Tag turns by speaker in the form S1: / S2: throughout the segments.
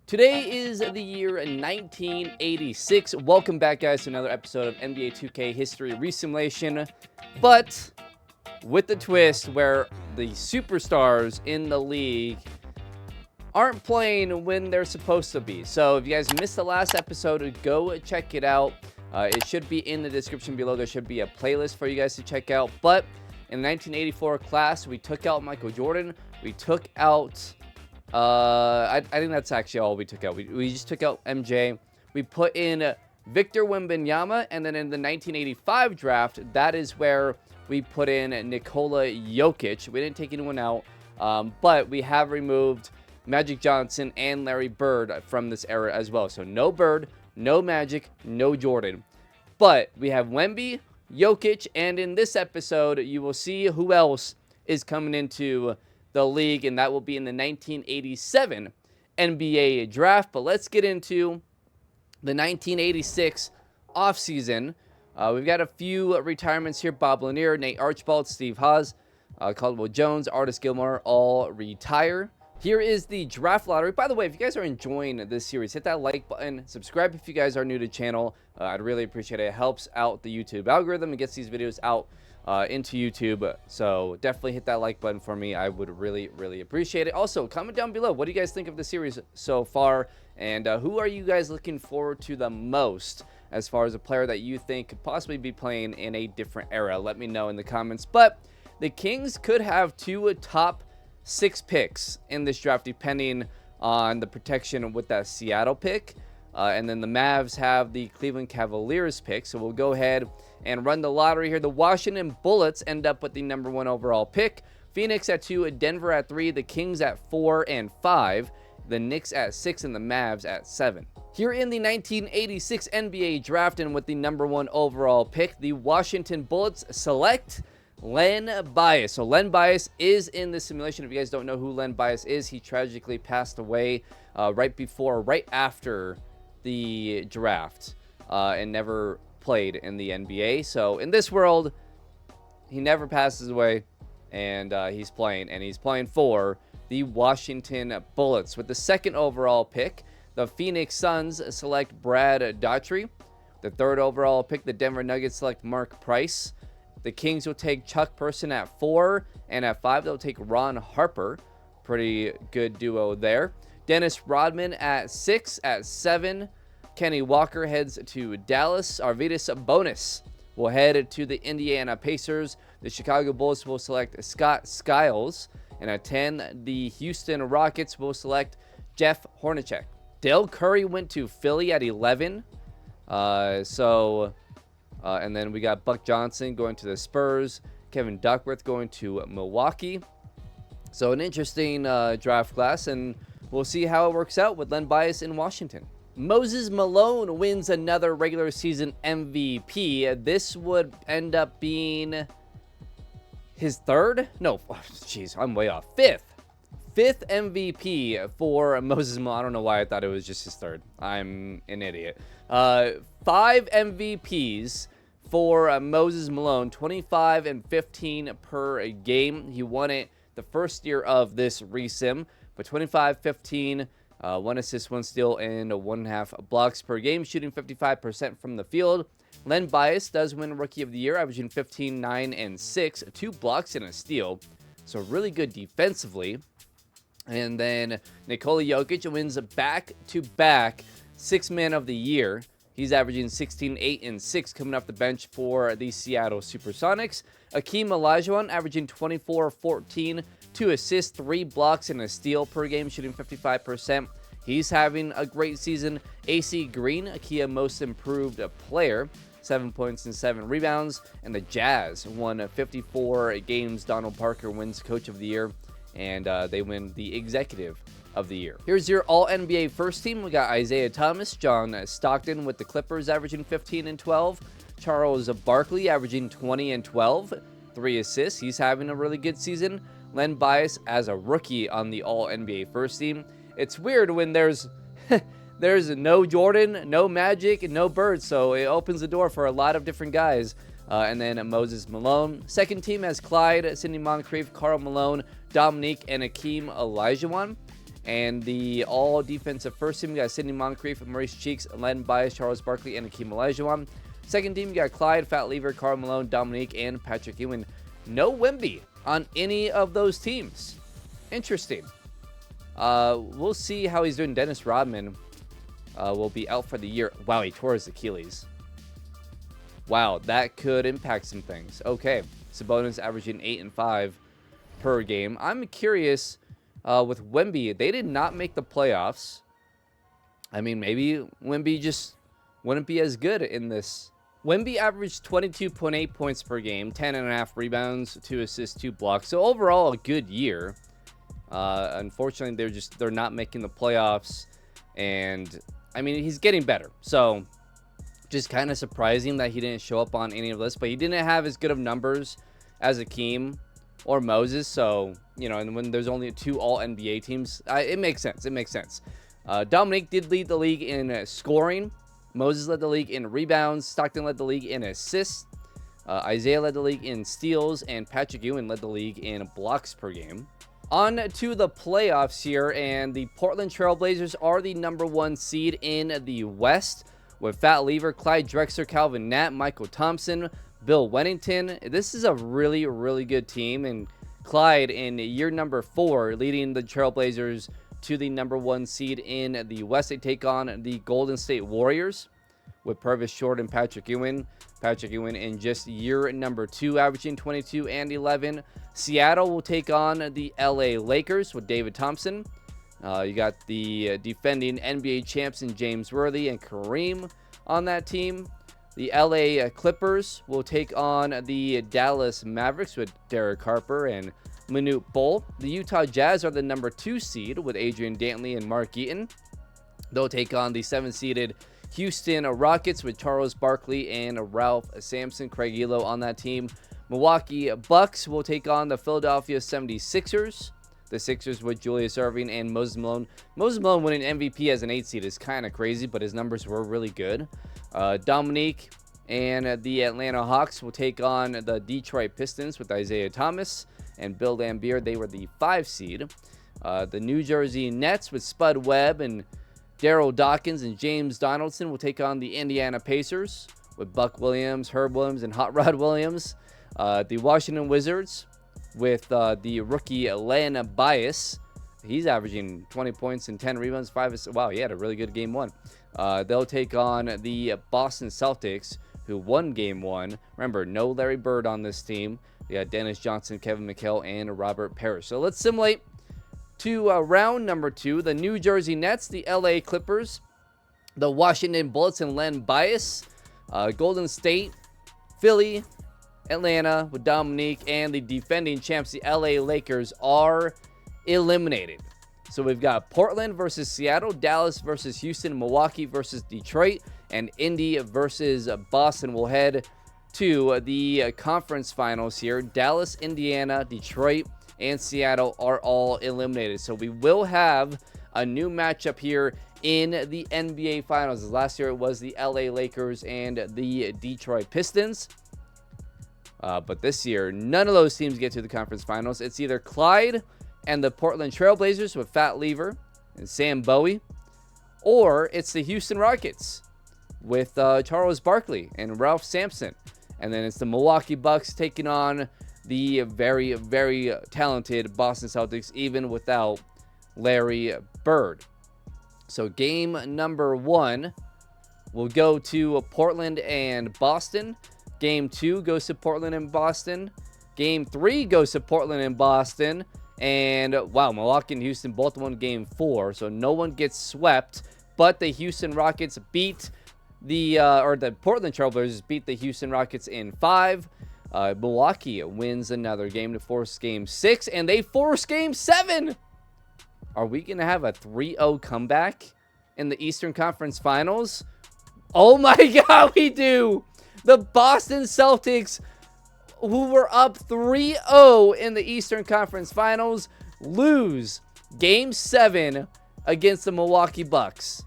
S1: Today is the year 1986. Welcome back, guys, to another episode of NBA 2K History Resimulation, but with the twist where the superstars in the league aren't playing when they're supposed to be. So if you guys missed the last episode, go check it out. It should be in the description below. There should be a playlist for you guys to check out. But in the 1984 class, we took out Michael Jordan. We took out... I think that's actually all we took out. We just took out MJ. We put in Victor Wembanyama, and then in the 1985 draft, that is where we put in Nikola Jokic. We didn't take anyone out, but we have removed Magic Johnson and Larry Bird from this era as well. So no Bird, no Magic, no Jordan. But we have Wemby, Jokic, and in this episode, you will see who else is coming into the league, and that will be in the 1987 NBA draft. But let's get into the 1986 offseason. We've got a few retirements here. Bob Lanier, Nate Archibald, Steve Haas, Caldwell Jones, Artis Gilmore, all retire. Here is the draft lottery. By the way, if you guys are enjoying this series, hit that like button. Subscribe if you guys are new to the channel. I'd really appreciate it. It helps out the YouTube algorithm and gets these videos out into YouTube. So definitely hit that like button for me. I would really appreciate it. Also, comment down below. What do you guys think of the series so far? And who are you guys looking forward to the most as far as a player that you think could possibly be playing in a different era? Let me know in the comments. But the Kings could have two top 6 picks in this draft, depending on the protection with that Seattle pick. And then the Mavs have the Cleveland Cavaliers pick. So we'll go ahead and run the lottery here. The Washington Bullets end up with the number 1 overall pick. Phoenix at 2, Denver at 3, the Kings at 4 and 5, the Knicks at 6, and the Mavs at 7. Here in the 1986 NBA draft, and with the number 1 overall pick, the Washington Bullets select Len Bias. So Len Bias is in the simulation. If you guys don't know who Len Bias is, he tragically passed away right after the draft and never played in the NBA. So in this world, he never passes away, and he's playing for the Washington Bullets. With the 2nd overall pick, the Phoenix Suns select Brad Daughtry. The 3rd overall pick, the Denver Nuggets select Mark Price. The Kings will take Chuck Person at 4, and at 5 they'll take Ron Harper. Pretty good duo there. Dennis Rodman at 6. At 7, Kenny Walker heads to Dallas. Arvydas Sabonis will head to the Indiana Pacers. The Chicago Bulls will select Scott Skiles. And at 10, the Houston Rockets will select Jeff Hornacek. Dale Curry went to Philly at 11. And then we got Buck Johnson going to the Spurs. Kevin Duckworth going to Milwaukee. So an interesting draft class, and we'll see how it works out with Len Bias in Washington. Moses Malone wins another regular season MVP. This would end up being his 3rd? No, jeez, I'm way off. 5th MVP for Moses Malone. I don't know why I thought it was just his 3rd. I'm an idiot. 5 MVPs for Moses Malone, 25 and 15 per game. He won it the first year of this resim, but 25, 15, 1 assist, 1 steal, and 1.5 blocks per game, shooting 55% from the field. Len Bias does win Rookie of the Year, averaging 15, 9, and 6, 2 blocks and a steal. So really good defensively. And then Nikola Jokic wins back-to-back 6th Man of the Year. He's averaging 16, 8, and 6 coming off the bench for the Seattle Supersonics. Akeem Olajuwon averaging 24, 14, 2 assists, 3 blocks, and a steal per game, shooting 55%. He's having a great season. AC Green, Akia Most Improved Player, 7 points and 7 rebounds. And the Jazz won 54 games. Donald Parker wins Coach of the Year, and they win the Executive of the Year. Here's your All-NBA first team. We got Isaiah Thomas, John Stockton with the Clippers averaging 15 and 12. Charles Barkley averaging 20 and 12, 3 assists. He's having a really good season. Len Bias as a rookie on the All-NBA first team. It's weird when there's no Jordan, no Magic, no Bird, so it opens the door for a lot of different guys. And then Moses Malone. Second team has Clyde, Sidney Moncrief, Karl Malone, Dominique, and Akeem Olajuwon. And the all-defensive first team, we got Sidney Moncrief, Maurice Cheeks, Len Bias, Charles Barkley, and Akeem Olajuwon. Second team, you got Clyde, Fat Lever, Karl Malone, Dominique, and Patrick Ewing. No Wemby on any of those teams. Interesting. We'll see how he's doing. Dennis Rodman will be out for the year. Wow, he tore his Achilles. Wow, that could impact some things. Okay, Sabonis averaging 8 and 5 per game. I'm curious with Wemby. They did not make the playoffs. I mean, maybe Wemby just wouldn't be as good in this. Wemby averaged 22.8 points per game, 10.5 rebounds, 2 assists, 2 blocks. So overall, a good year. Unfortunately, they're not making the playoffs, and I mean, he's getting better. So just kind of surprising that he didn't show up on any of this, but he didn't have as good of numbers as Akeem or Moses. So, you know, and when there's only 2 all-NBA teams, it makes sense. It makes sense. Dominique did lead the league in scoring. Moses led the league in rebounds. Stockton led the league in assists. Isaiah led the league in steals, and Patrick Ewing led the league in blocks per game. On to the playoffs here, and the Portland Trailblazers are the #1 seed in the West with Fat Lever, Clyde Drexler, Calvin Knapp, Michael Thompson, Bill Wennington. This is a really, really good team, and Clyde in year number 4 leading the Trailblazers to the #1 seed in the West. They take on the Golden State Warriors with Purvis Short and Patrick Ewing. Patrick Ewing in just year number 2, averaging 22 and 11. Seattle will take on the LA Lakers with David Thompson. You got the defending NBA champs in James Worthy and Kareem on that team. The LA Clippers will take on the Dallas Mavericks with Derek Harper and Manute Bol. The Utah Jazz are the #2 seed with Adrian Dantley and Mark Eaton. They'll take on the 7-seeded Houston Rockets with Charles Barkley and Ralph Sampson. Craig Elo on that team. Milwaukee Bucks will take on the Philadelphia 76ers. The Sixers with Julius Erving and Moses Malone. Moses Malone winning MVP as an 8 seed is kind of crazy, but his numbers were really good. Dominique and the Atlanta Hawks will take on the Detroit Pistons with Isaiah Thomas and Bill Laimbeer. They were the 5 seed. The New Jersey Nets with Spud Webb and Daryl Dawkins and James Donaldson will take on the Indiana Pacers with Buck Williams, Herb Williams, and Hot Rod Williams. The Washington Wizards with the rookie Len Bias. He's averaging 20 points and 10 rebounds, 5 assists. Wow, he had a really good game 1. They'll take on the Boston Celtics, who won game 1. Remember, no Larry Bird on this team. They got Dennis Johnson, Kevin McHale, and Robert Parrish. So let's simulate to round number 2. The New Jersey Nets, the LA Clippers, the Washington Bullets and Len Bias, Golden State, Philly, Atlanta with Dominique, and the defending champs, the LA Lakers, are eliminated. So we've got Portland versus Seattle, Dallas versus Houston, Milwaukee versus Detroit, and Indy versus Boston. We'll head to the conference finals here. Dallas, Indiana, Detroit, and Seattle are all eliminated. So we will have a new matchup here in the NBA Finals. Last year it was the LA Lakers and the Detroit Pistons. But this year, none of those teams get to the conference finals. It's either Clyde and the Portland Trailblazers with Fat Lever and Sam Bowie, or it's the Houston Rockets with Charles Barkley and Ralph Sampson. And then it's the Milwaukee Bucks taking on the very, very talented Boston Celtics, even without Larry Bird. So game number 1 will go to Portland and Boston. Game 2 goes to Portland and Boston. Game 3 goes to Portland and Boston. And, wow, Milwaukee and Houston both won Game 4. So no one gets swept. But the Houston Rockets beat the Portland Trailblazers beat the Houston Rockets in 5. Milwaukee wins another game to force Game 6. And they force Game 7. Are we going to have a 3-0 comeback in the Eastern Conference Finals? Oh, my God, we do. The Boston Celtics, who were up 3-0 in the Eastern Conference Finals, lose Game 7 against the Milwaukee Bucks.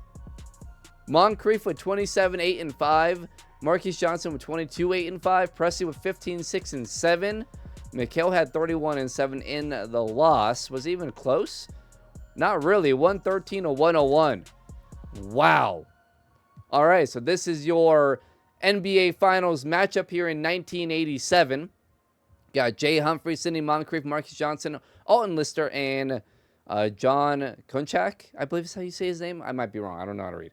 S1: Moncrief with 27, 8, and 5. Marquise Johnson with 22, 8, and 5. Presley with 15, 6, and 7. McHale had 31 and 7 in the loss. Was it even close? Not really. 113 to 101. Wow. All right, so this is your NBA Finals matchup here in 1987. Got Jay Humphrey, Sidney Moncrief, Marcus Johnson, Alton Lister, and John Kunchak, I believe is how you say his name. I might be wrong. I don't know how to read.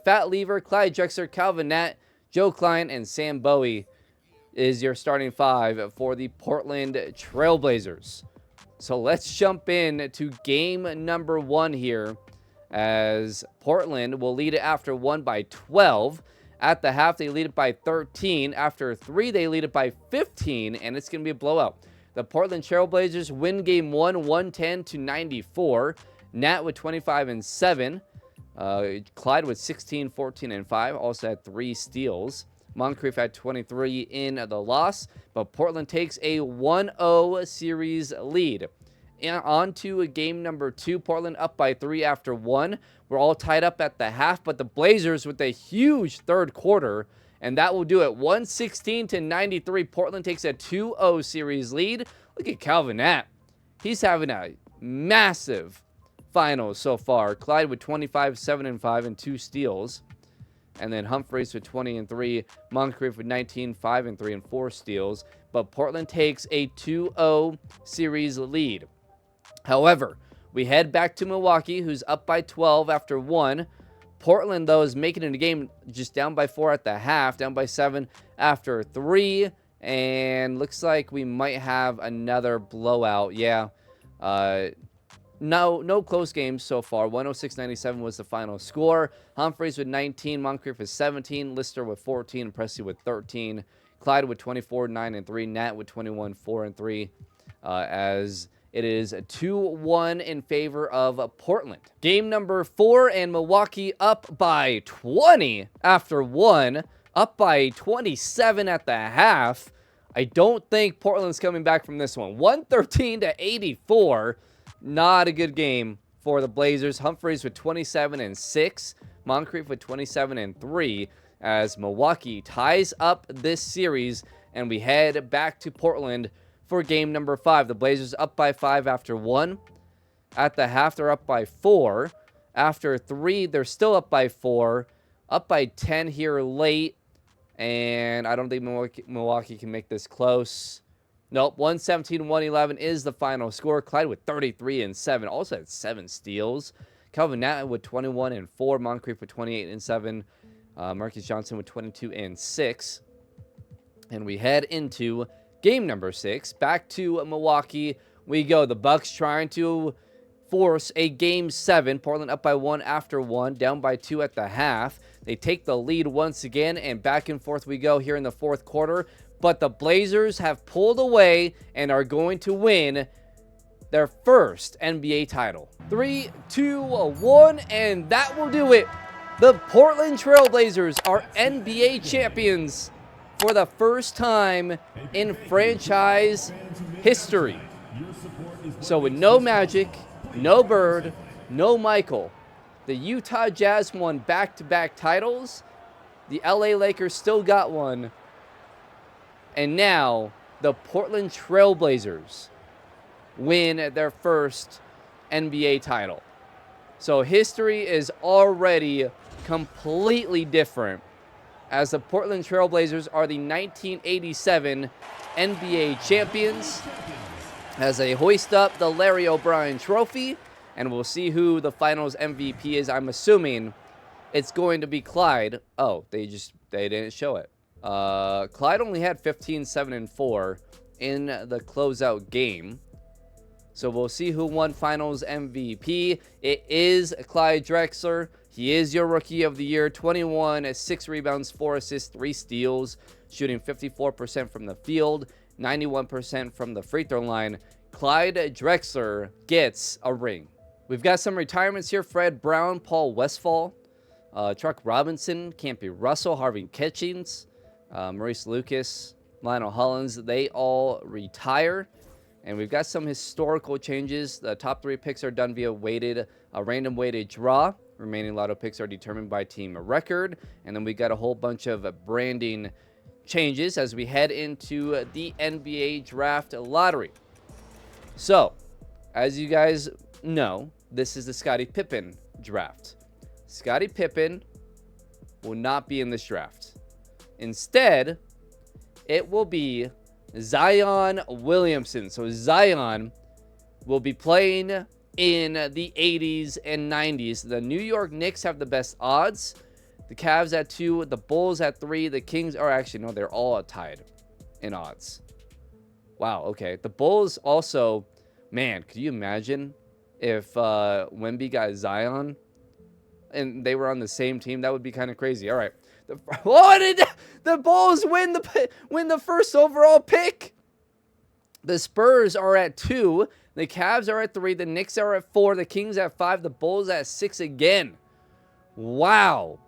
S1: Fat Lever, Clyde Drexler, Calvin Nat, Joe Klein, and Sam Bowie is your starting five for the Portland Trailblazers. So let's jump in to game number 1 here, as Portland will lead it after 1 by 12. At the half, they lead it by 13. After 3, they lead it by 15, and it's going to be a blowout. The Portland Trailblazers win game 1, 110 to 94. Nat with 25 and 7. Clyde with 16, 14, and 5. Also had 3 steals. Moncrief had 23 in the loss, but Portland takes a 1-0 series lead. And on to game number 2, Portland up by 3 after 1. We're all tied up at the half, but the Blazers with a huge third quarter, and that will do it. 116 to 93. Portland takes a 2-0 series lead. Look at Calvin Nat. He's having a massive finals so far. Clyde with 25, 7, and 5, and 2 steals. And then Humphreys with 20 and 3. Moncrief with 19, 5 and 3, and 4 steals. But Portland takes a 2-0 series lead. However, we head back to Milwaukee, who's up by 12 after 1. Portland, though, is making it a game just down by 4 at the half, down by 7 after 3. And looks like we might have another blowout. Yeah. No close games so far. 106-97 was the final score. Humphreys with 19, Moncrief with 17, Lister with 14, and Presley with 13. Clyde with 24, 9 and 3, Nat with 21, 4 and 3. As it is a 2-1 in favor of Portland. Game number 4, and Milwaukee up by 20 after 1, up by 27 at the half. I don't think Portland's coming back from this one. 113 to 84. Not a good game for the Blazers. Humphreys with 27 and 6. Moncrief with 27 and 3. As Milwaukee ties up this series, and we head back to Portland for game number 5. The Blazers up by 5 after 1. At the half, they're up by 4. After 3, they're still up by 4. Up by 10 here late. And I don't think Milwaukee can make this close. Nope, 117-111 is the final score. Clyde with 33 and 7. Also had 7 steals. Calvin Nat with 21 and 4. Moncrief with 28 and 7. Marcus Johnson with 22 and 6. And we head into game number 6. Back to Milwaukee we go. The Bucks trying to force a game 7. Portland up by 1 after 1. Down by 2 at the half. They take the lead once again, and back and forth we go here in the fourth quarter. But the Blazers have pulled away and are going to win their first NBA title. 3, 2, 1, and that will do it. The Portland Trailblazers are NBA champions for the first time in franchise history. So with no Magic, no Bird, no Michael, the Utah Jazz won back-to-back titles. The LA Lakers still got one. And now the Portland Trailblazers win their first NBA title. So history is already completely different, as the Portland Trailblazers are the 1987 NBA champions as they hoist up the Larry O'Brien trophy, and we'll see who the finals MVP is. I'm assuming it's going to be Clyde. Oh, they didn't show it. Clyde only had 15, 7, and 4 in the closeout game. So we'll see who won finals MVP. It is Clyde Drexler. He is your rookie of the year. 21, 6 rebounds, 4 assists, 3 steals, shooting 54% from the field, 91% from the free throw line. Clyde Drexler gets a ring. We've got some retirements here. Fred Brown, Paul Westphal, Chuck Robinson, Campy Russell, Harvey Kitchens, Maurice Lucas, Lionel Hollins. They all retire. And we've got some historical changes. The top 3 picks are done via random weighted draw. Remaining lotto picks are determined by team record. And then we got a whole bunch of branding changes as we head into the NBA draft lottery. So, as you guys know, this is the Scottie Pippen draft. Scottie Pippen will not be in this draft. Instead, it will be Zion Williamson. So Zion will be playing in the 80s and 90s. The New York Knicks have the best odds. The Cavs at 2, the Bulls at 3, the Kings are actually, no, they're all tied in odds. Wow, okay. The Bulls also, man, could you imagine if Wemby got Zion and they were on the same team? That would be kind of crazy. All right. What did the Bulls win the first overall pick? The Spurs are at 2. The Cavs are at 3. The Knicks are at 4. The Kings at 5. The Bulls at 6 again. Wow.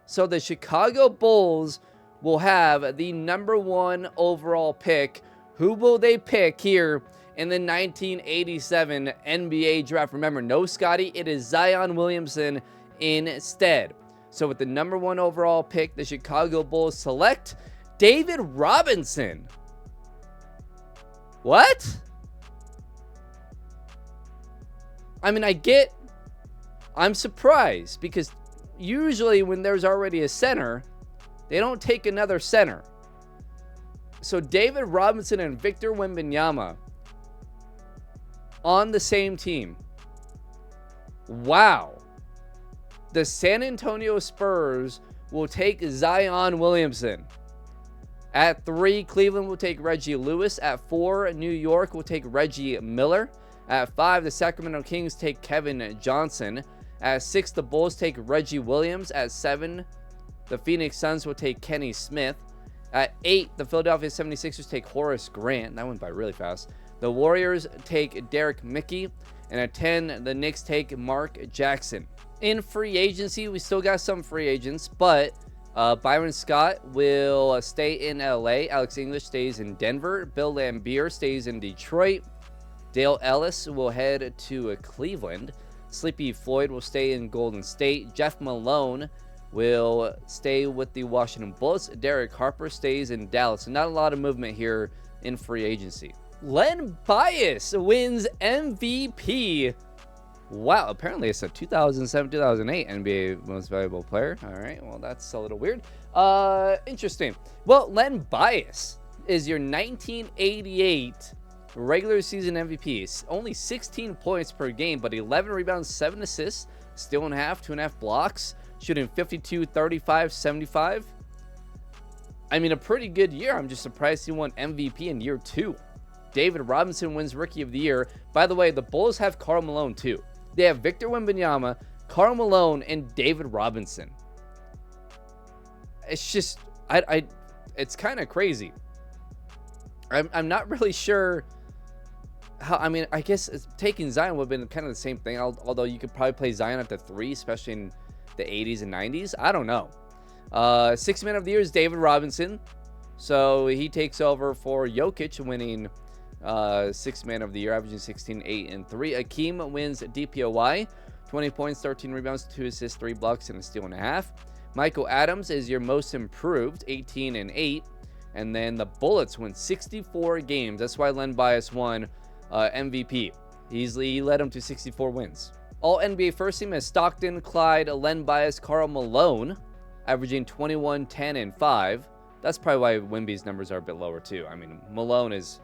S1: So the Chicago Bulls will have the number 1 overall pick. Who will they pick here in the 1987 NBA draft? Remember, no Scottie. It is Zion Williamson instead. So with the number 1 overall pick, the Chicago Bulls select David Robinson. What? I mean, I'm surprised because usually when there's already a center, they don't take another center. So David Robinson and Victor Wembanyama on the same team. Wow. The San Antonio Spurs will take Zion Williamson. At 3, Cleveland will take Reggie Lewis. At 4, New York will take Reggie Miller. At 5, the Sacramento Kings take Kevin Johnson. At 6, the Bulls take Reggie Williams. At 7, the Phoenix Suns will take Kenny Smith. At 8, the Philadelphia 76ers take Horace Grant. That went by really fast. The Warriors take Derek Mickey. And at 10, the Knicks take Mark Jackson. In free agency, we still got some free agents, but Byron Scott will stay in LA. Alex English stays in Denver. Bill Laimbeer stays in Detroit. Dale Ellis will head to Cleveland. Sleepy Floyd will stay in Golden State. Jeff Malone will stay with the Washington Bullets. Derek Harper stays in Dallas. So not a lot of movement here in free agency. Len Bias wins MVP. Wow, apparently it's a 2007-2008 NBA Most Valuable Player. All right, well, that's a little weird. Interesting. Well, Len Bias is your 1988 regular season MVP. Only 16 points per game, but 11 rebounds, 7 assists, steal in half, 2.5 blocks, shooting 52, 35, 75. I mean, a pretty good year. I'm just surprised he won MVP in year 2. David Robinson wins Rookie of the Year. By the way, the Bulls have Karl Malone too. They have Victor Wembanyama, Karl Malone, and David Robinson. It's just, it's kind of crazy. I'm not really sure how. I mean, I guess taking Zion would have been kind of the same thing. Although you could probably play Zion at the 3, especially in the 80s and 90s. I don't know. Sixth Man of the Year is David Robinson. So he takes over for Jokic, winning Sixth Man of the Year, averaging 16, 8, and 3. Akeem wins DPOY, 20 points, 13 rebounds, 2 assists, 3 blocks, and a steal and a half. Michael Adams is your most improved, 18 and 8. And then the Bullets win 64 games. That's why Len Bias won MVP. He led them to 64 wins. All NBA first team is Stockton, Clyde, Len Bias, Karl Malone, averaging 21, 10, and 5. That's probably why Wemby's numbers are a bit lower too. I mean, Malone is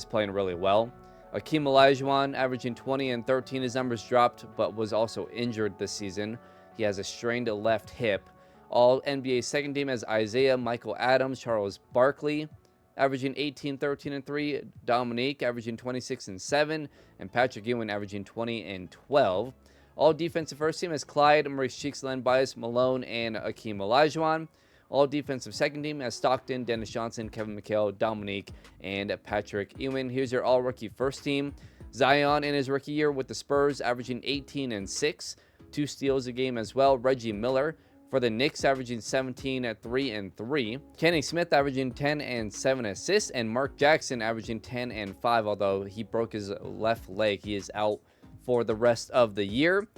S1: playing really well. Akeem Olajuwon averaging 20 and 13. His numbers dropped, but was also injured this season. He has a strained left hip. All NBA second team has Isaiah, Michael Adams, Charles Barkley, averaging 18, 13, and 3. Dominique averaging 26 and 7. And Patrick Ewing averaging 20 and 12. All defensive first team has Clyde, Maurice Cheeks, Len Bias, Malone, and Akeem Olajuwon. All defensive second team has Stockton, Dennis Johnson, Kevin McHale, Dominique, and Patrick Ewing. Here's your all-rookie first team. Zion in his rookie year with the Spurs, averaging 18 and 6. 2 steals a game as well. Reggie Miller for the Knicks, averaging 17 at 3 and 3. Kenny Smith averaging 10 and 7 assists. And Mark Jackson averaging 10 and 5, although he broke his left leg. He is out for the rest of the year.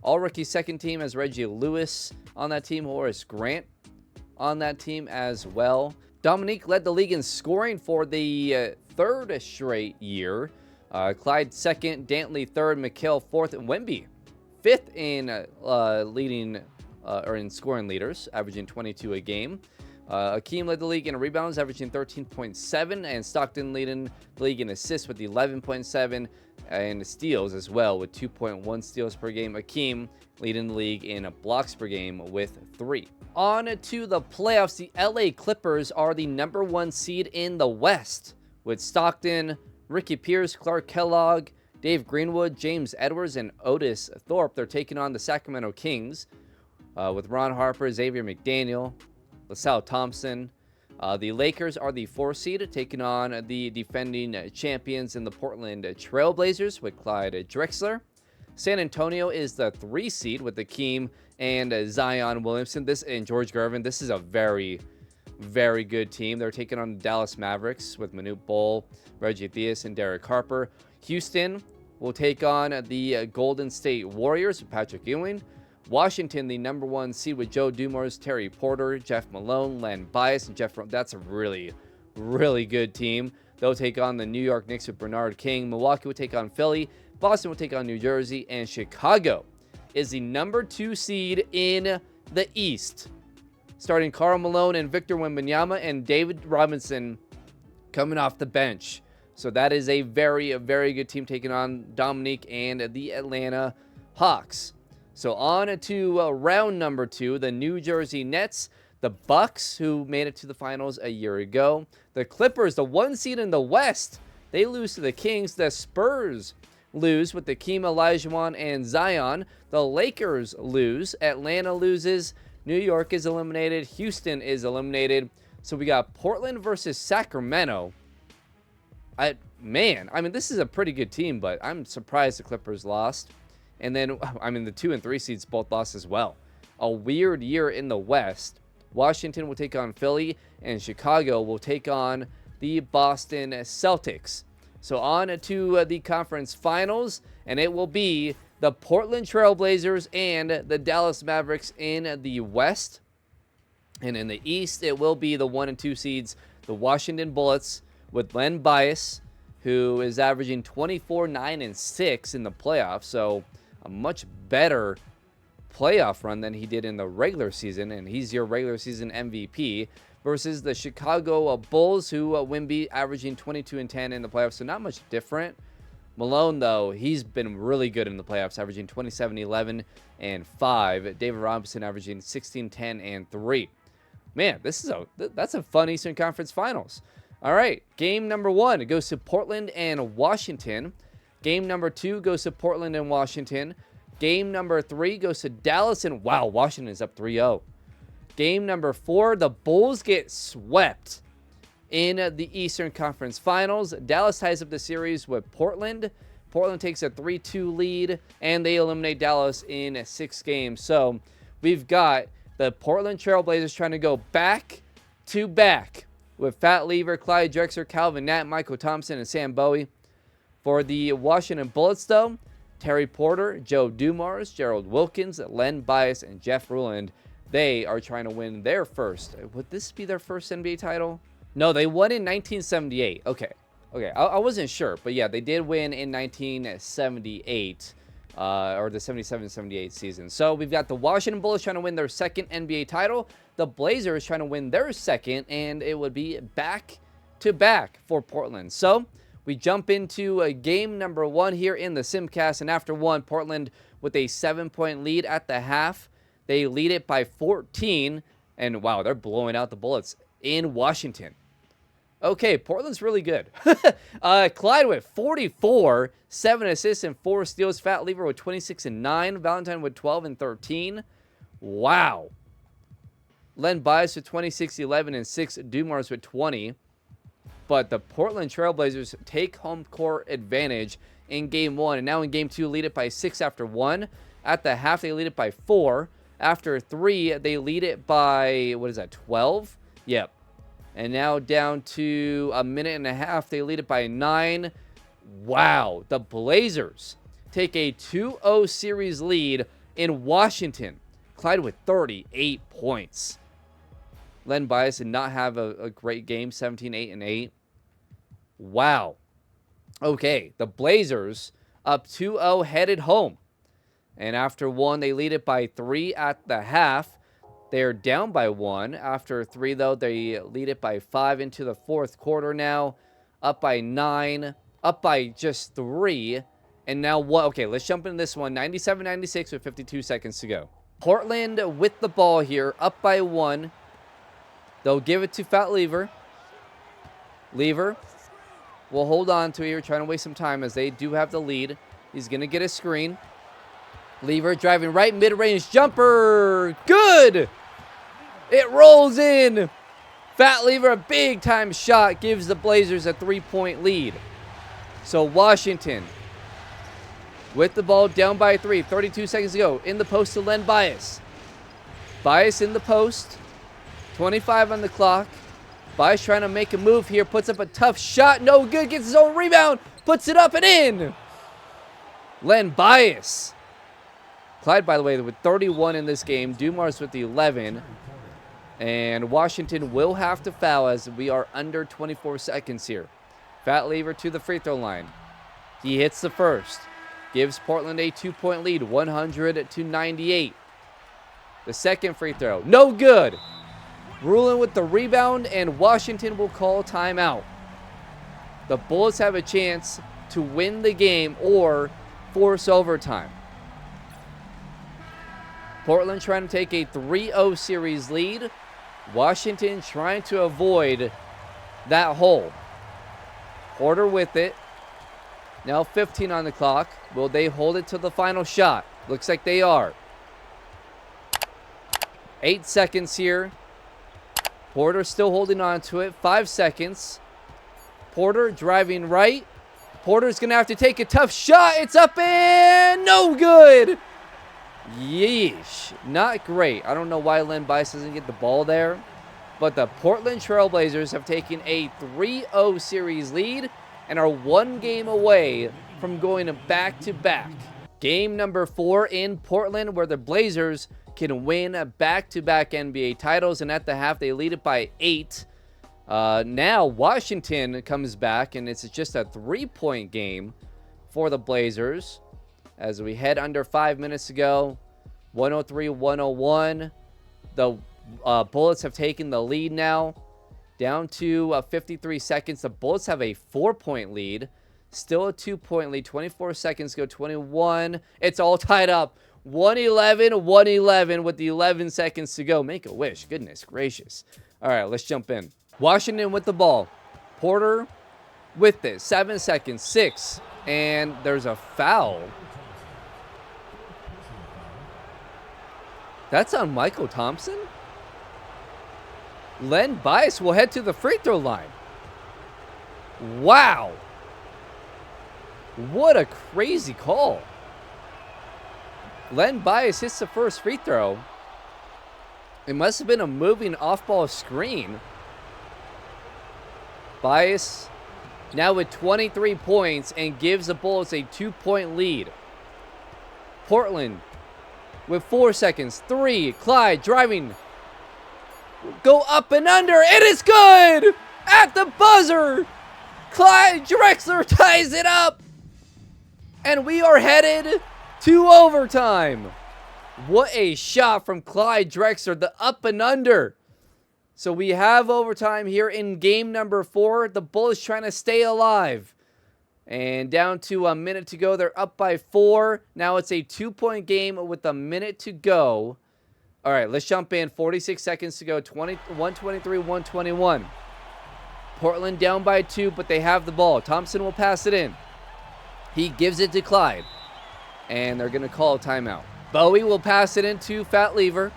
S1: All-rookie second team has Reggie Lewis on that team. Horace Grant on that team as well. Dominique led the league in scoring for the third straight year Clyde second, Dantley third, McHale fourth, and Wemby fifth in in scoring leaders, averaging 22 a game. Akeem led the league in rebounds, averaging 13.7, and Stockton leading the league in assists with 11.7, and steals as well with 2.1 steals per game. Akeem leading the league in blocks per game with 3. On to the playoffs. The LA Clippers are the #1 seed in the West with Stockton, Ricky Pierce, Clark Kellogg, Dave Greenwood, James Edwards, and Otis Thorpe. They're taking on the Sacramento Kings with Ron Harper, Xavier McDaniel, LaSalle Thompson. The Lakers are the 4 seed, taking on the defending champions in the Portland Trailblazers with Clyde Drexler. San Antonio is the 3 seed with Akeem and Zion Williamson. And George Gervin. This is a very, very good team. They're taking on the Dallas Mavericks with Manute Bol, Reggie Theus, and Derek Harper. Houston will take on the Golden State Warriors with Patrick Ewing. Washington, the #1 seed with Joe Dumars, Terry Porter, Jeff Malone, Len Bias, and Jeff. That's a really, really good team. They'll take on the New York Knicks with Bernard King. Milwaukee will take on Philly. Boston will take on New Jersey. And Chicago is the #2 seed in the East, starting Karl Malone and Victor Wembanyama and David Robinson coming off the bench. So that is a very, very good team taking on Dominique and the Atlanta Hawks. So on to round number 2, the New Jersey Nets, the Bucks, who made it to the finals a year ago. The Clippers, the 1 seed in the West, they lose to the Kings. The Spurs lose with Akeem Olajuwon and Zion. The Lakers lose. Atlanta loses. New York is eliminated. Houston is eliminated. So we got Portland versus Sacramento. This is a pretty good team, but I'm surprised the Clippers lost. And then, the 2 and 3 seeds both lost as well. A weird year in the West. Washington will take on Philly, and Chicago will take on the Boston Celtics. So on to the conference finals, and it will be the Portland Trailblazers and the Dallas Mavericks in the West. And in the East, it will be the 1 and 2 seeds, the Washington Bullets, with Len Bias, who is averaging 24, 9, and 6 in the playoffs. So a much better playoff run than he did in the regular season, and he's your regular season MVP, versus the Chicago Bulls, who Wemby averaging 22 and 10 in the playoffs, so not much different. Malone, though, he's been really good in the playoffs, averaging 27, 11, and 5. David Robinson averaging 16, 10, and 3. Man, that's a fun Eastern Conference Finals. All right, game number 1, it goes to Portland and Washington. Game number 2 goes to Portland and Washington. Game number 3 goes to Dallas, and wow, Washington is up 3-0. Game number 4, the Bulls get swept in the Eastern Conference Finals. Dallas ties up the series with Portland. Portland takes a 3-2 lead, and they eliminate Dallas in 6 games. So we've got the Portland Trailblazers trying to go back-to-back with Fat Lever, Clyde Drexler, Calvin Nat, Michael Thompson, and Sam Bowie. For the Washington Bullets, though, Terry Porter, Joe Dumars, Gerald Wilkins, Len Bias, and Jeff Ruland, they are trying to win their first. Would this be their first NBA title? No, they won in 1978. Okay. I wasn't sure, but yeah, they did win in 1978, or the 77-78 season. So we've got the Washington Bullets trying to win their second NBA title. The Blazers trying to win their second, and it would be back-to-back for Portland. So we jump into game number 1 here in the Simcast, and after 1, Portland with a 7-point lead at the half. They lead it by 14, and wow, they're blowing out the Bullets in Washington. Okay, Portland's really good. Clyde with 44, 7 assists and 4 steals. Fat Lever with 26 and 9. Valentine with 12 and 13. Wow. Len Bias with 26, 11, and 6. Dumars with 20. But the Portland Trailblazers take home court advantage in game 1. And now in game 2, lead it by 6 after 1. At the half, they lead it by 4. After 3, they lead it by, 12? Yep. And now down to a minute and a half, they lead it by 9. Wow. The Blazers take a 2-0 series lead in Washington. Clyde with 38 points. Len Bias did not have a great game, 17, 8, and 8. Wow. Okay, the Blazers up 2-0 headed home. And after one, they lead it by 3 at the half. They're down by 1. After 3, though, they lead it by 5 into the fourth quarter now. Up by 9. Up by just 3. And now what? Okay, let's jump into this one. 97-96 with 52 seconds to go. Portland with the ball here. Up by 1. They'll give it to Fat Lever. Lever will hold on to it here, trying to waste some time as they do have the lead. He's going to get a screen. Lever driving right, mid-range jumper. Good! It rolls in. Fat Lever, a big-time shot, gives the Blazers a 3-point lead. So Washington with the ball down by 3. 32 seconds to go. In the post to Len Bias. Bias in the post. 25 on the clock. Bias trying to make a move here. Puts up a tough shot. No good. Gets his own rebound. Puts it up and in. Len Bias. Clyde, by the way, with 31 in this game. Dumars with the 11. And Washington will have to foul as we are under 24 seconds here. Fat Lever to the free throw line. He hits the first. Gives Portland a 2-point lead, 100-98. The second free throw, no good. Ruling with the rebound, and Washington will call timeout. The Bullets have a chance to win the game or force overtime. Portland trying to take a 3-0 series lead. Washington trying to avoid that hole. Porter with it. Now 15 on the clock. Will they hold it to the final shot? Looks like they are. 8 seconds here. Porter still holding on to it. 5 seconds. Porter driving right. Porter's going to have to take a tough shot. It's up and no good. Yeesh. Not great. I don't know why Len Bias doesn't get the ball there. But the Portland Trail Blazers have taken a 3-0 series lead and are 1 game away from going back-to-back. Game number 4 in Portland, where the Blazers can win back-to-back NBA titles, and at the half they lead it by 8. Now Washington comes back, and it's just a 3-point game for the Blazers as we head under 5 minutes to go. 103-101. The Bullets have taken the lead now. Down to 53 seconds. The Bullets have a 4-point lead. Still a 2-point lead. 24 seconds go. 21. It's all tied up. 111 with the 11 seconds to go. Make a wish. Goodness gracious. All right, let's jump in. Washington with the ball. Porter with it. 7 seconds. 6. And there's a foul. That's on Michael Thompson? Len Bias will head to the free throw line. Wow. What a crazy call. Len Bias hits the first free throw. It must have been a moving off-ball screen. Bias now with 23 points and gives the Bullets a 2-point lead. Portland with 4 seconds. 3. Clyde driving. Go up and under. It is good! At the buzzer! Clyde Drexler ties it up! And we are headed to overtime. What a shot from Clyde Drexler. The up and under. So we have overtime here in game number 4. The Bullets trying to stay alive. And down to a minute to go. They're up by 4. Now it's a 2-point game with a minute to go. All right, let's jump in. 46 seconds to go. 123-121. Portland down by 2, but they have the ball. Thompson will pass it in. He gives it to Clyde. And they're going to call a timeout. Bowie will pass it into Fat Lever.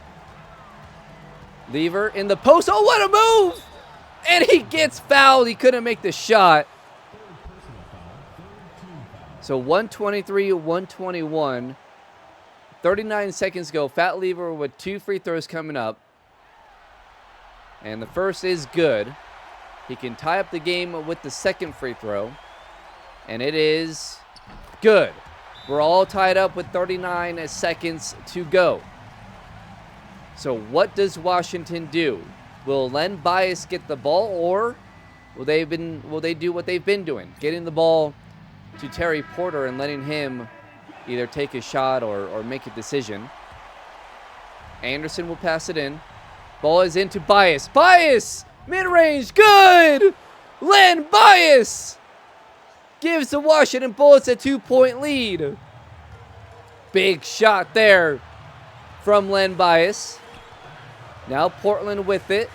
S1: Lever in the post. Oh, what a move! And he gets fouled. He couldn't make the shot. So 123-121. 39 seconds go. Fat Lever with 2 free throws coming up. And the first is good. He can tie up the game with the second free throw. And it is good. We're all tied up with 39 seconds to go. So what does Washington do? Will Len Bias get the ball, or will they do what they've been doing? Getting the ball to Terry Porter and letting him either take a shot or make a decision. Anderson will pass it in. Ball is into Bias. Bias! Mid-range, good! Len Bias gives the Washington Bullets a 2-point lead. Big shot there from Len Bias. Now Portland with it.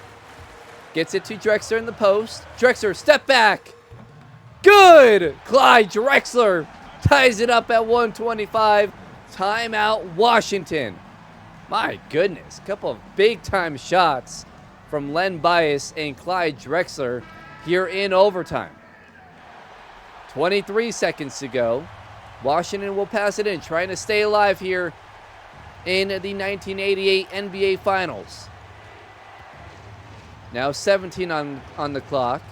S1: Gets it to Drexler in the post. Drexler, step back. Good! Clyde Drexler ties it up at 125. Timeout, Washington. My goodness, a couple of big-time shots from Len Bias and Clyde Drexler here in overtime. 23 seconds to go. Washington will pass it in, trying to stay alive here in the 1988 NBA Finals. Now 17 on the clock.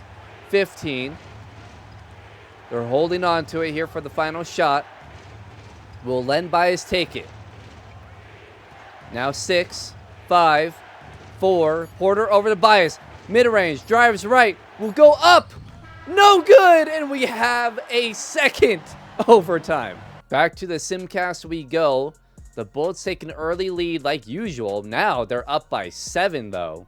S1: 15. They're holding on to it here for the final shot. Will Len Bias take it? Now 6, 5, 4. Porter over to Bias. Mid-range, drives right. Will go up. No good. And we have a second overtime. Back to the Simcast we go. The Bullets take an early lead like usual. Now they're up by 7 though.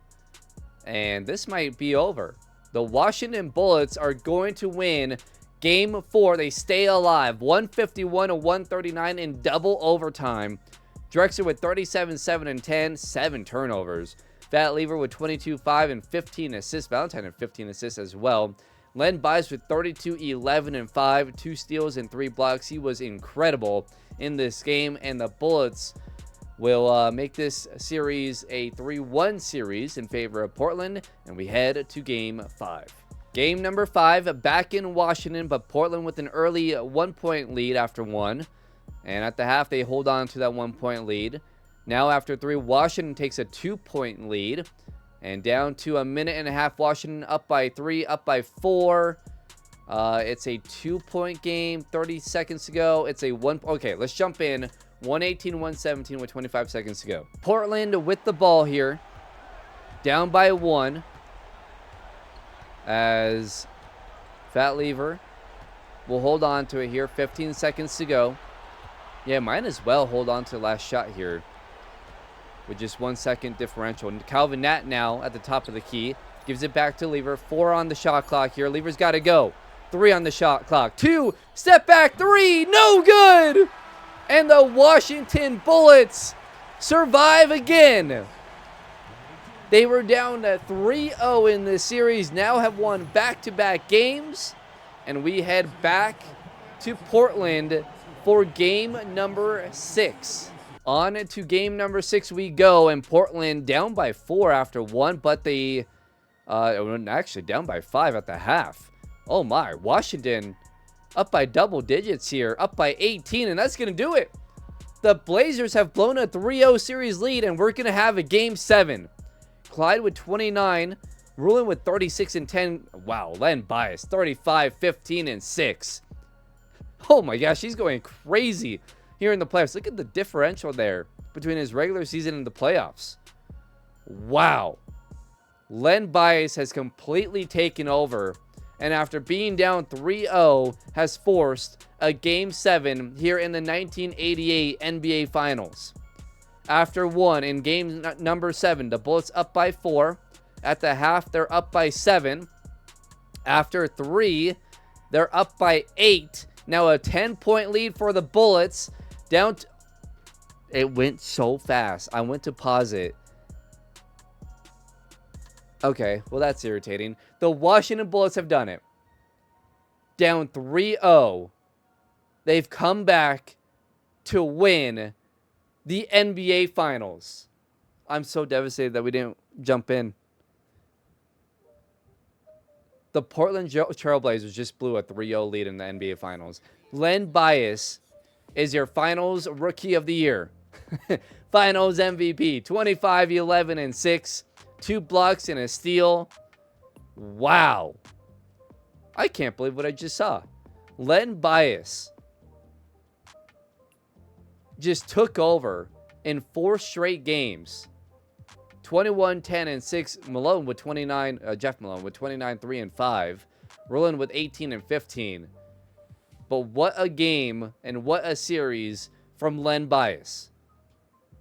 S1: And this might be over. The Washington Bullets are going to win Game 4. They stay alive. 151-139 in double overtime. Drexler with 37, 7, and 10. 7 turnovers. Fat Lever with 22, 5, and 15 assists. Valentine had 15 assists as well. Len Bias with 32, 11, and 5. 2 steals and 3 blocks. He was incredible in this game. And the Bullets will make this series a 3-1 series in favor of Portland. And we head to Game 5. Game number 5, back in Washington, but Portland with an early 1-point lead after 1. And at the half, they hold on to that 1-point lead. Now after 3, Washington takes a 2-point lead. And down to a minute and a half, Washington up by 3, up by 4. It's a 2-point game, 30 seconds to go. It's a 1. Okay, let's jump in. 118-117 with 25 seconds to go. Portland with the ball here. Down by 1. As Fat Lever will hold on to it here. 15 seconds to go. Yeah, might as well hold on to the last shot here with just 1 second differential. And Calvin Nat now at the top of the key. Gives it back to Lever. 4 on the shot clock here. Lever's got to go. 3 on the shot clock. 2. Step back. 3. No good. And the Washington Bullets survive again. They were down to 3-0 in this series. Now have won back-to-back games. And we head back to Portland for game number 6. On to game number 6 we go, and Portland down by 4 after 1, but they actually down by 5 at the half. Oh my, Washington up by double digits here, up by 18, and that's gonna do it. The Blazers have blown a 3-0 series lead, and we're gonna have a game 7. Clyde with 29, Rulin with 36 and 10. Wow, Len Bias 35, 15, and 6. Oh my gosh, he's going crazy here in the playoffs. Look at the differential there between his regular season and the playoffs. Wow. Len Bias has completely taken over, and after being down 3-0, has forced a Game 7 here in the 1988 NBA Finals. After 1 in game number 7, the Bullets up by 4. At the half, they're up by 7. After 3, they're up by 8. Now a 10-point lead for the Bullets. Down to... It went so fast. I went to pause it. Okay, well, that's irritating. The Washington Bullets have done it. Down 3-0. They've come back to win the NBA Finals. I'm so devastated that we didn't jump in. The Portland Trailblazers just blew a 3-0 lead in the NBA Finals. Len Bias is your Finals Rookie of the Year. Finals MVP. 25, 11, and 6. 2 blocks and a steal. Wow. I can't believe what I just saw. Len Bias just took over in 4 straight games. 21, 10, and 6. Malone with 29. Jeff Malone with 29, 3, and 5. Rulin with 18 and 15. But what a game and what a series from Len Bias.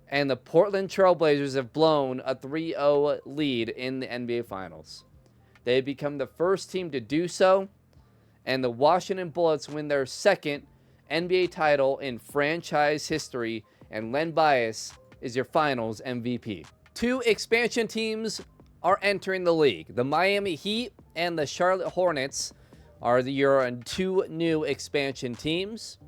S1: And the Portland Trailblazers have blown a 3-0 lead in the NBA Finals. They become the first team to do so, and the Washington Bullets win their second NBA title in franchise history, and Len Bias is your Finals MVP. 2 expansion teams are entering the league. The Miami Heat and the Charlotte Hornets are your 2 new expansion teams.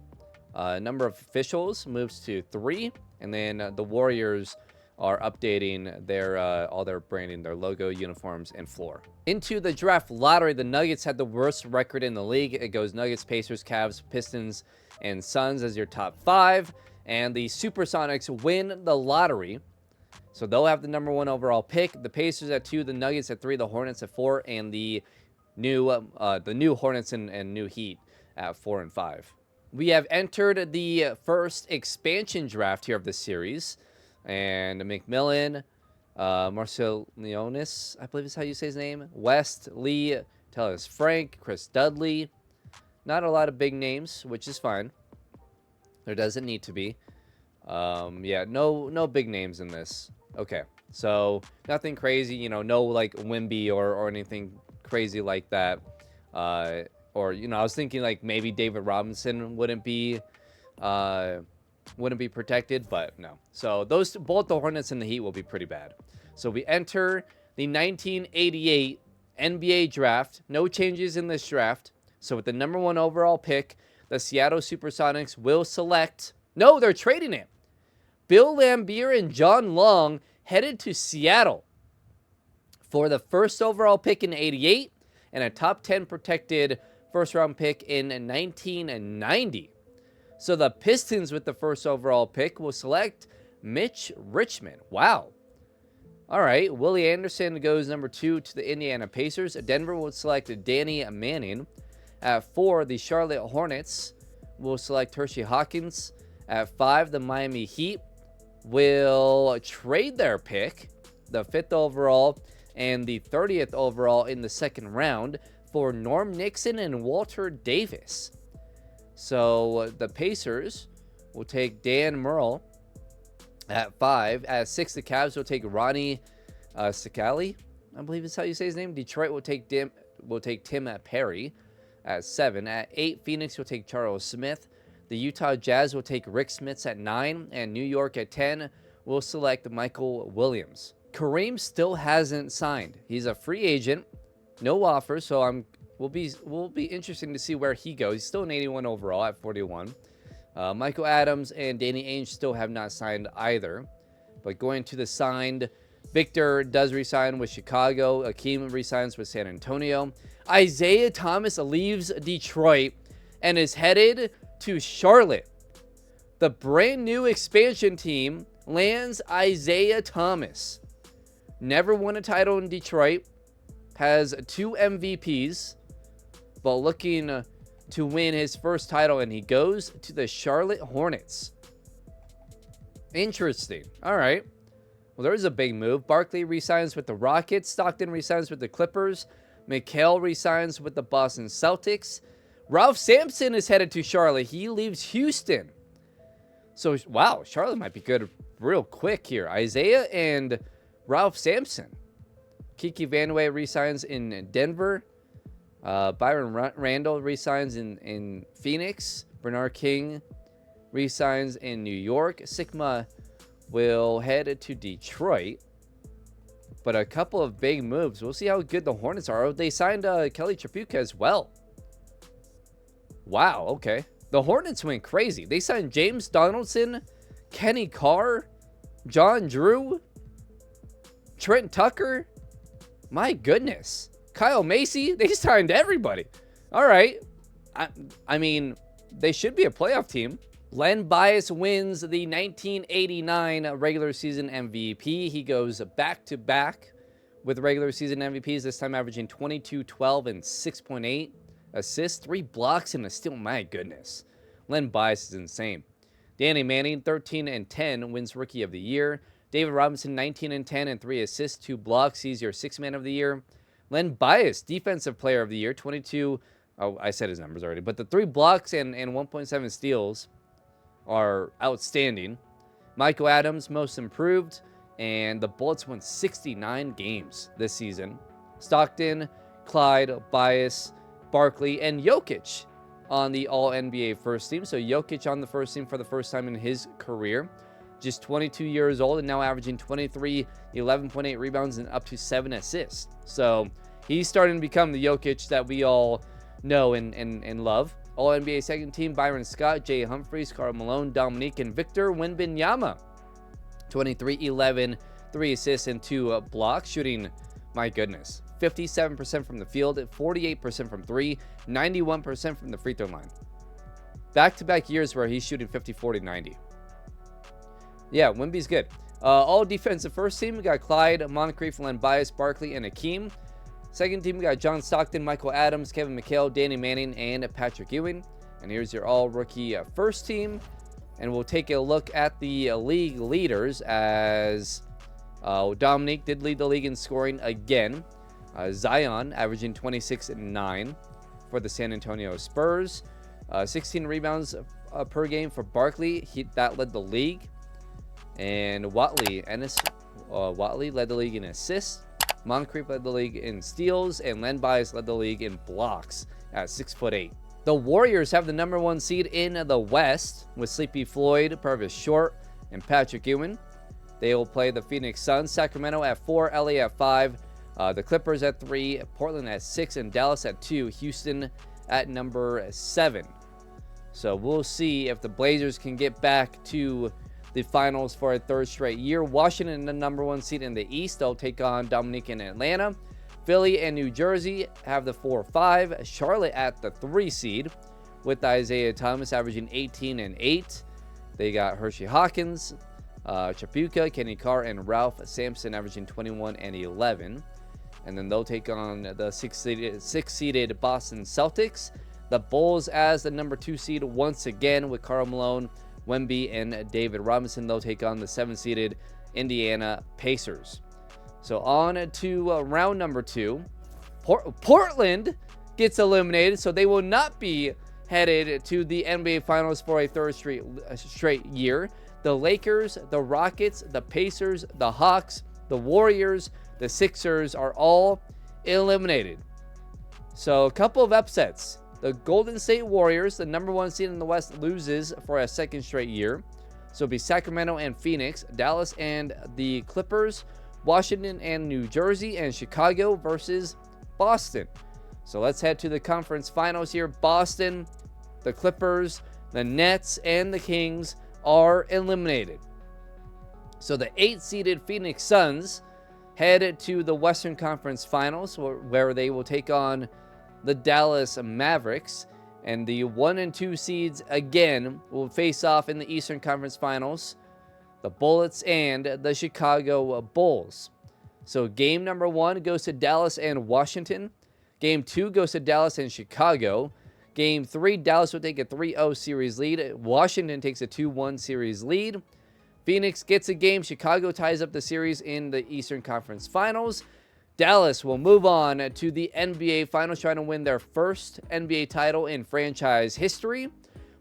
S1: Number of officials moves to 3, and then the Warriors are updating their all their branding, their logo, uniforms, and floor. Into the draft lottery, the Nuggets had the worst record in the league. It goes Nuggets, Pacers, Cavs, Pistons, and Suns as your top 5. And the Supersonics win the lottery, so they'll have the number 1 overall pick. The Pacers at 2, the Nuggets at 3, the Hornets at 4, and the new Hornets and new Heat at 4 and 5. We have entered the first expansion draft here of the series. And McMillan, Marcel Leonis, I believe is how you say his name. West, Lee, Tellis Frank, Chris Dudley. Not a lot of big names, which is fine. There doesn't need to be. Yeah, no big names in this. Okay, so nothing crazy, you know, no like Wemby or anything crazy like that. Or, you know, I was thinking like maybe David Robinson wouldn't be protected, but no. So both the Hornets and the Heat will be pretty bad. So we enter the 1988 NBA draft. No changes in this draft. So with the number 1 overall pick, the Seattle Supersonics will select... No, they're trading it. Bill Laimbeer and John Long headed to Seattle for the first overall pick in 88 and a top 10 protected first round pick in 1990. So the Pistons with the first overall pick will select Mitch Richmond. Wow. All right. Willie Anderson goes number 2 to the Indiana Pacers. Denver will select Danny Manning. At 4, the Charlotte Hornets will select Hershey Hawkins. At 5, the Miami Heat will trade their pick, the 5th overall and the 30th overall in the second round, for Norm Nixon and Walter Davis. So the Pacers will take Dan Murrell at 5. At 6, the Cavs will take Ronnie Sicali, I believe is how you say his name. Detroit will take Tim Perry at 7. At 8, Phoenix will take Charles Smith. The Utah Jazz will take Rick Smits at 9. And New York at 10 will select Michael Williams. Kareem still hasn't signed. He's a free agent. No offer, so will be interesting to see where he goes. He's still an 81 overall at 41. Michael Adams and Danny Ainge still have not signed either. But going to the signed, Victor does resign with Chicago. Akeem resigns with San Antonio. Isaiah Thomas leaves Detroit and is headed to Charlotte. The brand new expansion team lands Isaiah Thomas. Never won a title in Detroit. Has 2 MVPs, but looking to win his first title, and he goes to the Charlotte Hornets. Interesting. All right. Well, there's a big move. Barkley resigns with the Rockets. Stockton resigns with the Clippers. McHale resigns with the Boston Celtics. Ralph Sampson is headed to Charlotte. He leaves Houston. So, wow, Charlotte might be good real quick here. Isaiah and Ralph Sampson. Kiki Vandeweghe resigns in Denver. Byron Randall resigns in Phoenix. Bernard King resigns in New York. Sigma will head to Detroit. But a couple of big moves. We'll see how good the Hornets are. Oh, they signed Kelly Tripucka as well. Wow, okay. The Hornets went crazy. They signed James Donaldson, Kenny Carr, John Drew, Trent Tucker. My goodness. Kyle Macy. They signed everybody. All right. I mean, they should be a playoff team. Len Bias wins the 1989 regular season MVP. He goes back-to-back with regular season MVPs, this time averaging 22, 12, and 6.8 assists, 3 blocks, and a steal. My goodness. Len Bias is insane. Danny Manning, 13 and 10, wins Rookie of the Year. David Robinson, 19 and 10, and 3 assists, 2 blocks. He's your 6th man of the year. Len Bias, Defensive Player of the Year, 22 Oh, I said his numbers already. But the 3 blocks and 1.7 steals are outstanding. Michael Adams, most improved. And the Bullets won 69 games this season. Stockton, Clyde, Bias, Barkley, and Jokic on the All-NBA first team. So Jokic on the first team for the first time in his career. Just 22 years old and now averaging 23, 11.8 rebounds, and up to 7 assists. So he's starting to become the Jokic that we all know and love. All-NBA second team, Byron Scott, Jay Humphries, Karl Malone, Dominique, and Victor Wembanyama. 23, 11, 3 assists, and 2 blocks. Shooting, my goodness, 57% from the field, 48% from 3, 91% from the free throw line. Back-to-back years where he's shooting 50, 40, 90. Yeah, Wemby's good. All defensive first team, we got Clyde, Moncrief, Len Bias, Barkley, and Hakeem. Second team, we got John Stockton, Michael Adams, Kevin McHale, Danny Manning, and Patrick Ewing. And here's your all-rookie first team. And we'll take a look at the league leaders as Dominique did lead the league in scoring again. Zion averaging 26-9 for the San Antonio Spurs. 16 rebounds per game for Barkley. That led the league. And Watley led the league in assists. Moncrief led the league in steals. And Len Bias led the league in blocks at 6'8". The Warriors have the number 1 seed in the West with Sleepy Floyd, Purvis Short, and Patrick Ewing. They will play the Phoenix Suns, Sacramento at 4, LA at 5, the Clippers at 3, Portland at 6, and Dallas at 2, Houston at number 7. So we'll see if the Blazers can get back to the finals for a 3rd straight year. Washington, the number 1 seed in the East. They'll take on Dominique and Atlanta. Philly and New Jersey have the 4-5. Charlotte at the 3 seed with Isaiah Thomas averaging 18 and 8. They got Hershey Hawkins, Chapuka, Kenny Carr, and Ralph Sampson averaging 21 and 11. And then they'll take on the 6-seeded Boston Celtics. The Bulls as the number 2 seed once again with Karl Malone, Wemby, and David Robinson. They'll take on the 7-seeded Indiana Pacers. So on to round number 2. Portland gets eliminated, so they will not be headed to the NBA Finals for a 3rd straight year. The Lakers, the Rockets, the Pacers, the Hawks, the Warriors, the Sixers are all eliminated. So a couple of upsets. The Golden State Warriors, the number 1 seed in the West, loses for a 2nd straight year. So it'll be Sacramento and Phoenix, Dallas and the Clippers, Washington and New Jersey, and Chicago versus Boston. So let's head to the conference finals here. Boston, the Clippers, the Nets, and the Kings are eliminated. So the 8-seeded Phoenix Suns head to the Western Conference Finals, where they will take on the Dallas Mavericks. And the 1 and 2 seeds again will face off in the Eastern Conference Finals, the Bullets and the Chicago Bulls. So game number 1 goes to Dallas and Washington. Game 2 goes to Dallas and Chicago. Game 3, Dallas will take a 3-0 series lead. Washington takes a 2-1 series lead. Phoenix gets a game. Chicago ties up the series in the Eastern Conference Finals. Dallas will move on to the NBA Finals, trying to win their first NBA title in franchise history.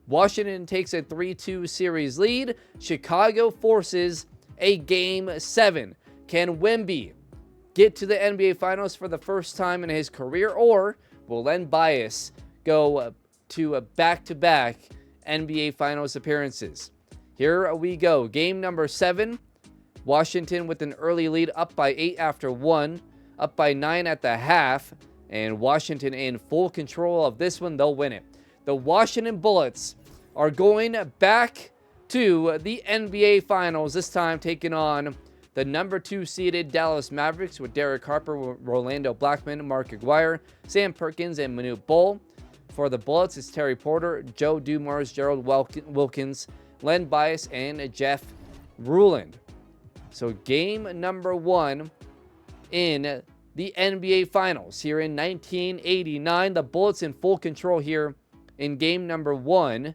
S1: Washington takes a 3-2 series lead. Chicago forces a Game 7. Can Wemby get to the NBA Finals for the first time in his career, or will Len Bias go to a back-to-back NBA Finals appearances? Here we go. Game number 7. Washington with an early lead, up by 8 after 1, up by 9 at the half, and Washington in full control of this one. They'll win it. The Washington Bullets are going back to the NBA Finals, this time taking on the number 2 seeded Dallas Mavericks with Derek Harper, Rolando Blackman, Mark Aguirre, Sam Perkins, and Manute Bol. For the Bullets, it's Terry Porter, Joe Dumars, Gerald Wilkins, Len Bias, and Jeff Ruland. So game number 1 in the NBA Finals here in 1989. The Bullets in full control here in game number 1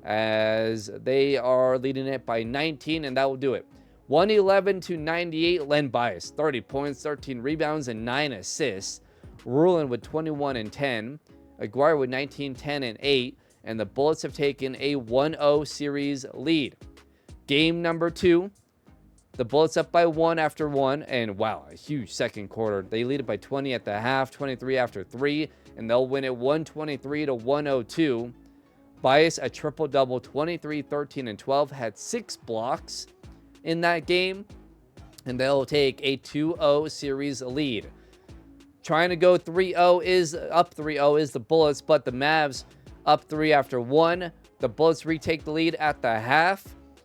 S1: as they are leading it by 19, and that will do it. 111-98, Len Bias, 30 points, 13 rebounds, and 9 assists. Ruland with 21 and 10. Aguirre with 19, 10, and 8. And the Bullets have taken a 1-0 series lead. Game number 2. The Bullets up by 1 after 1. And wow, a huge second quarter. They lead it by 20 at the half, 23 after 3. And they'll win it 123 to 102. Bias, a triple-double, 23, 13, and 12. Had 6 blocks in that game. And they'll take a 2-0 series lead. Trying to go 3-0 is up 3-0 is the Bullets, but the Mavs up 3 after 1. The Bullets retake the lead at the half.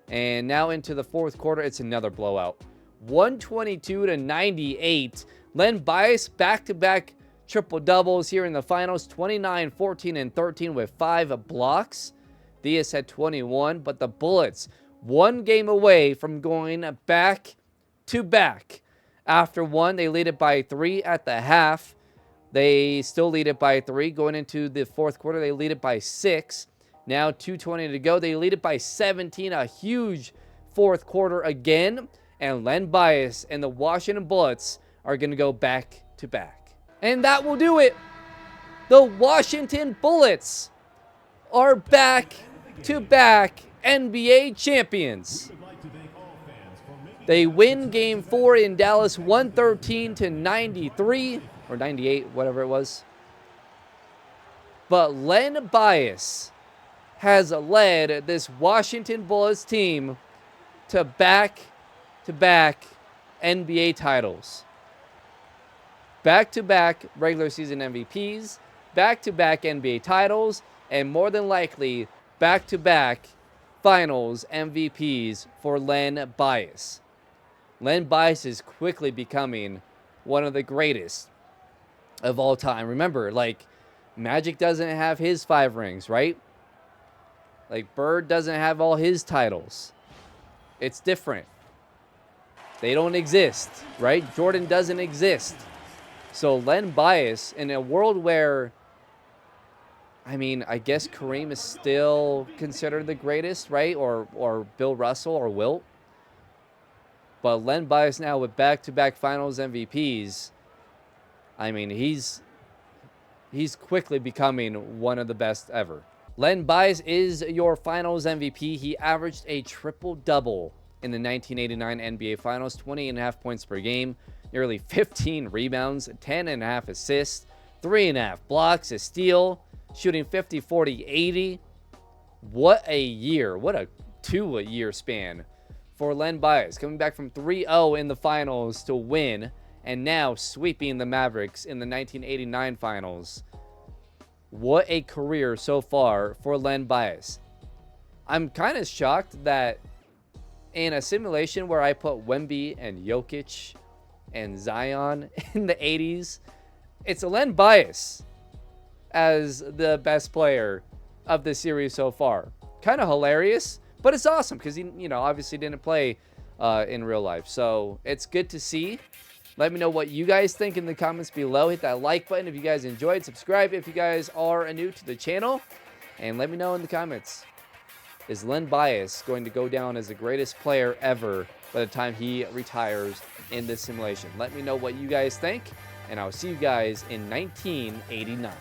S1: And now into the fourth quarter, it's another blowout. 122 to 98. Len Bias back-to-back triple-doubles here in the finals. 29, 14, and 13 with 5 blocks. Diaz had 21, but the Bullets one game away from going back-to-back. After 1, they lead it by 3 at the half. They still lead it by 3. Going into the fourth quarter, they lead it by 6. Now 2:20 to go. They lead it by 17. A huge fourth quarter again. And Len Bias and the Washington Bullets are going to go back-to-back. And that will do it. The Washington Bullets are back-to-back NBA champions. They win Game 4 in Dallas 113 to 93 or 98, whatever it was. But Len Bias has led this Washington Bullets team to back-to-back NBA titles. Back-to-back regular season MVPs, back-to-back NBA titles, and more than likely back-to-back finals MVPs for Len Bias. Len Bias is quickly becoming one of the greatest of all time. Remember, like, Magic doesn't have his 5 rings, right? Like, Bird doesn't have all his titles. It's different. They don't exist, right? Jordan doesn't exist. So Len Bias, in a world where, I mean, I guess Kareem is still considered the greatest, right? Or Bill Russell or Wilt. But Len Bias now with back-to-back finals MVPs, I mean, he's quickly becoming one of the best ever. Len Bias is your finals MVP. He averaged a triple-double in the 1989 NBA Finals, 20.5 points per game, nearly 15 rebounds, 10.5 assists, 3.5 blocks, a steal, shooting 50, 40, 80. What a year. What a 2-year span for Len Bias, coming back from 3-0 in the finals to win, and now sweeping the Mavericks in the 1989 finals. What a career so far for Len Bias. I'm kind of shocked that in a simulation where I put Wemby and Jokic and Zion in the 80s, it's Len Bias as the best player of the series so far. Kind of hilarious, but it's awesome because he, obviously didn't play in real life. So it's good to see. Let me know what you guys think in the comments below. Hit that like button if you guys enjoyed. Subscribe if you guys are new to the channel. And let me know in the comments, is Len Bias going to go down as the greatest player ever by the time he retires in this simulation? Let me know what you guys think, and I'll see you guys in 1989.